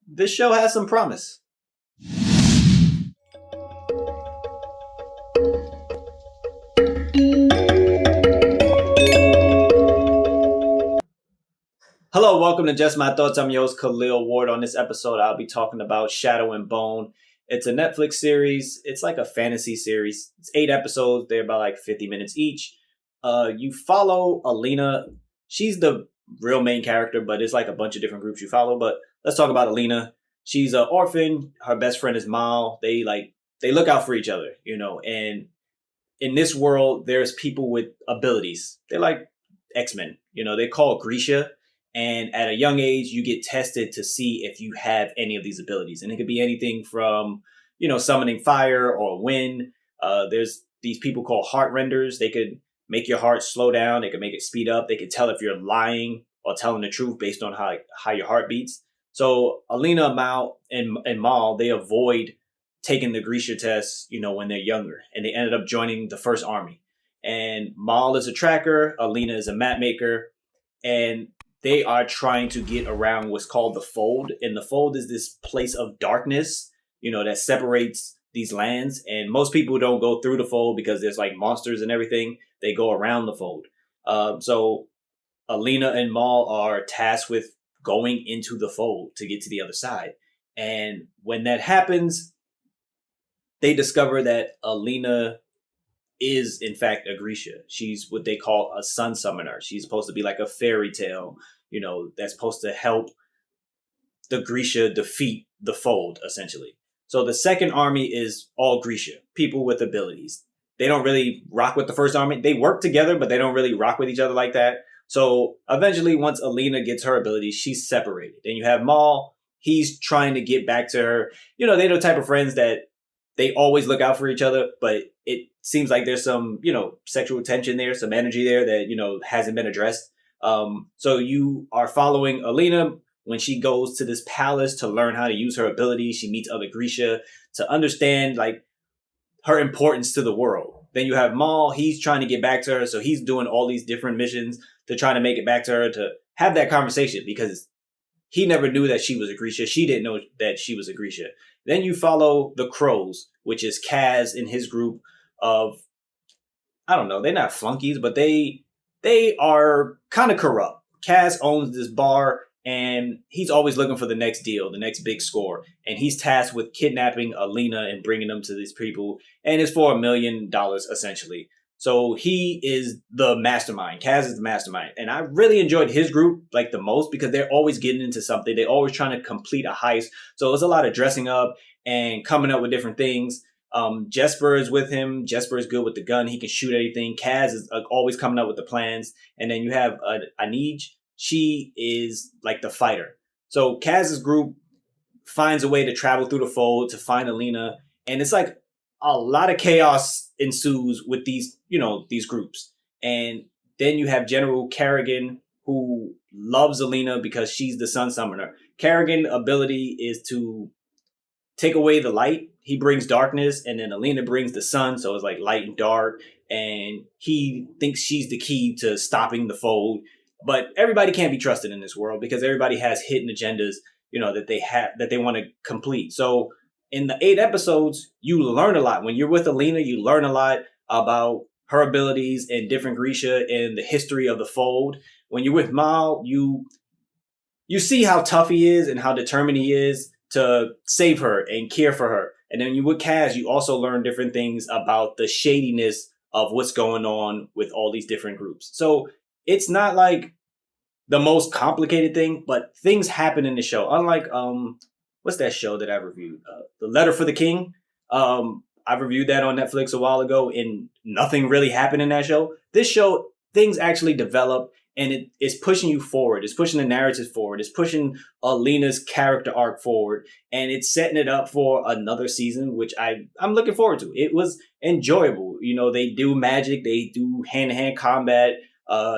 this show has some promise. Hello, welcome to Just My Thoughts. I'm your host, Khaleel Ward. On this episode, I'll be talking about Shadow and Bone. It's a Netflix series. It's like a fantasy series. It's 8 episodes. They're about like 50 minutes each. You follow Alina. She's the real main character, but it's like a bunch of different groups you follow. But let's talk about Alina. She's an orphan. Her best friend is Mal. They look out for each other, and in this world, there's people with abilities. They're like X-Men. They call Grisha. And at a young age, you get tested to see if you have any of these abilities. And it could be anything from, summoning fire or wind. There's these people called heart renders. They could make your heart slow down. They could make it speed up. They could tell if you're lying or telling the truth based on how your heart beats. So Alina, Mal, and Mal, they avoid taking the Grisha test, when they're younger. And they ended up joining the first army. And Mal is a tracker. Alina is a map maker. And they are trying to get around what's called the fold. And the fold is this place of darkness, that separates these lands. And most people don't go through the fold because there's like monsters and everything. They go around the fold. So Alina and Mal are tasked with going into the fold to get to the other side. And when that happens, they discover that Alina is in fact a Grisha. She's what they call a sun summoner. She's supposed to be like a fairy tale, that's supposed to help the Grisha defeat the fold, essentially. So the second army is all Grisha, people with abilities. They don't really rock with the first army. They work together, but they don't really rock with each other like that. So eventually, once Alina gets her abilities, she's separated. Then you have Mal. He's trying to get back to her. They're the type of friends that they always look out for each other, but it seems like there's some, sexual tension there, some energy there that, hasn't been addressed. So you are following Alina when she goes to this palace to learn how to use her abilities. She meets other Grisha to understand like her importance to the world. Then you have Mal. He's trying to get back to her. So he's doing all these different missions to try to make it back to her to have that conversation because he never knew that she was a Grisha. She didn't know that she was a Grisha. Then you follow the Crows, which is Kaz and his group of, I don't know, they're not flunkies, but they are kind of corrupt. Kaz owns this bar and he's always looking for the next deal, the next big score. And he's tasked with kidnapping Alina and bringing them to these people. And it's for $1 million, essentially. So he is the mastermind. Kaz is the mastermind. And I really enjoyed his group like the most because they're always getting into something. They're always trying to complete a heist. So it's a lot of dressing up and coming up with different things. Jesper is with him. Jesper is good with the gun. He can shoot anything. Kaz is always coming up with the plans. And then you have Anej. She is like the fighter. So Kaz's group finds a way to travel through the fold to find Alina. And it's like a lot of chaos ensues with these groups. And then you have General Kerrigan, who loves Alina because she's the sun summoner. Kerrigan's ability is to take away the light. He brings darkness, and then Alina brings the sun, so it's like light and dark. And he thinks she's the key to stopping the fold. But everybody can't be trusted in this world because everybody has hidden agendas, that they want to complete. So in the 8 episodes, you learn a lot. When you're with Alina, you learn a lot about her abilities and different Grisha and the history of the fold. When you're with Mal, you see how tough he is and how determined he is to save her and care for her. And then you with Kaz, you also learn different things about the shadiness of what's going on with all these different groups. So it's not like the most complicated thing, but things happen in the show. Unlike what's that show that I reviewed? The Letter for the King. I reviewed that on Netflix a while ago, and nothing really happened in that show. This show, things actually develop, and it's pushing you forward. It's pushing the narrative forward. It's pushing Alina's character arc forward, and it's setting it up for another season, which I'm looking forward to. It was enjoyable. They do magic. They do hand-to-hand combat.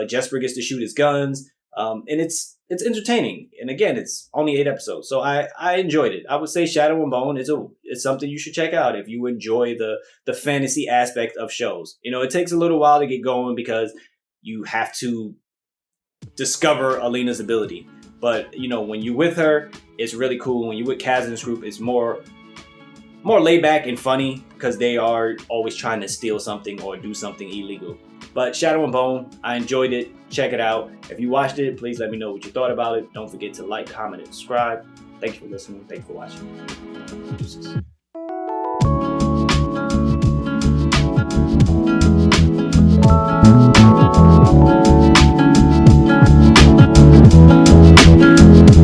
Jesper gets to shoot his guns. And it's entertaining. And again, it's only 8 episodes. So I enjoyed it. I would say Shadow and Bone it's something you should check out if you enjoy the fantasy aspect of shows. It takes a little while to get going because you have to discover Alina's ability. But, when you're with her, it's really cool. When you with Kaz and this group, it's more laid back and funny because they are always trying to steal something or do something illegal. But Shadow and Bone, I enjoyed it. Check it out. If you watched it, please let me know what you thought about it. Don't forget to like, comment, and subscribe. Thanks for listening. Thanks for watching. Deuces.